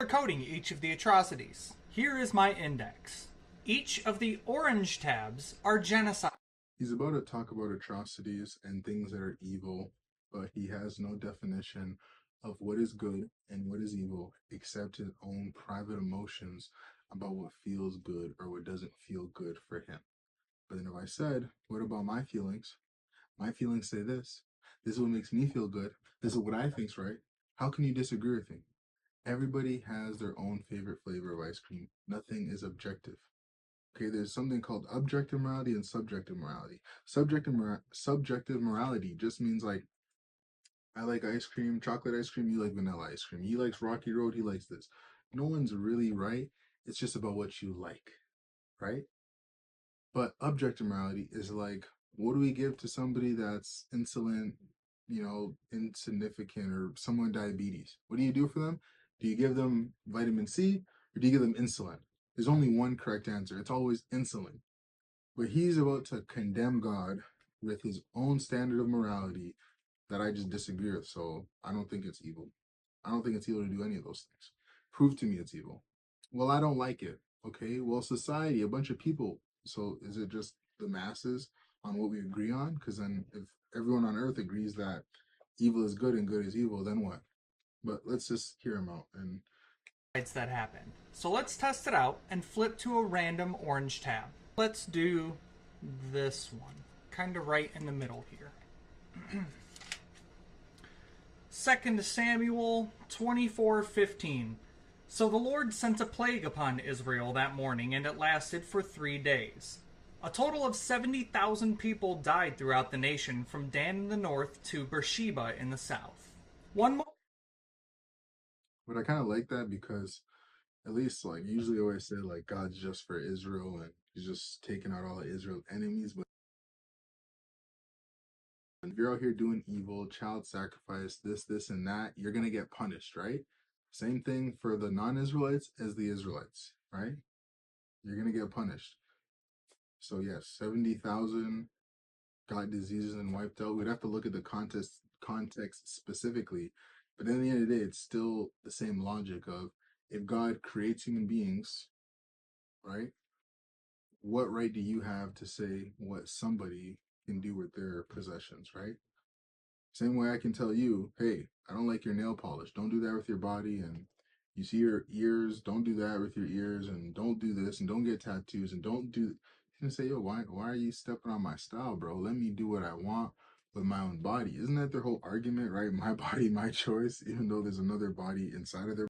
coding each of the atrocities. Here is my index. Each of the orange tabs are genocide. He's about to talk about atrocities and things that are evil, but he has no definition of what is good and what is evil except his own private emotions about what feels good or what doesn't feel good for him. But then if I said, what about my feelings? My feelings say this. This is what makes me feel good. This is what I think's right. How can you disagree with me? Everybody has their own favorite flavor of ice cream. Nothing is objective. Okay, there's something called objective morality and subjective morality. Subjective morality just means like, I like ice cream, chocolate ice cream, you like vanilla ice cream. He likes Rocky Road, he likes this. No one's really right. It's just about what you like, right? But objective morality is like, what do we give to somebody that's insulin, insignificant, or someone with diabetes? What do you do for them? Do you give them vitamin C or do you give them insulin? There's only one correct answer. It's always insulin. But he's about to condemn God with his own standard of morality that I just disagree with. So I don't think it's evil. I don't think it's evil to do any of those things. Prove to me it's evil. Well, I don't like it. Okay. Well, society, a bunch of people. So is it just the masses on what we agree on? Because then if everyone on earth agrees that evil is good and good is evil, then what? But let's just hear him out. And that happened. So let's test it out and flip to a random orange tab. Let's do this one, kind of right in the middle here. 2 Samuel 24:15. So the Lord sent a plague upon Israel that morning, and it lasted for 3 days. A total of 70,000 people died throughout the nation, from Dan in the north to Beersheba in the south. One more. But I kind of like that because at least like usually I always say like God's just for Israel and he's just taking out all of Israel's enemies. But if you're out here doing evil, child sacrifice, this, and that, you're going to get punished, right? Same thing for the non-Israelites as the Israelites, right? You're going to get punished. So yes, 70,000 got diseases and wiped out. We'd have to look at the context specifically. But in the end of the day, it's still the same logic of if God creates human beings, right? What right do you have to say what somebody can do with their possessions, right? Same way I can tell you, hey, I don't like your nail polish. Don't do that with your body. And you see your ears, don't do that with your ears. And don't do this. And don't get tattoos. And don't do. You can say, yo, why are you stepping on my style, bro? Let me do what I want with my own body. Isn't that their whole argument, right? My body, my choice, even though there's another body inside of their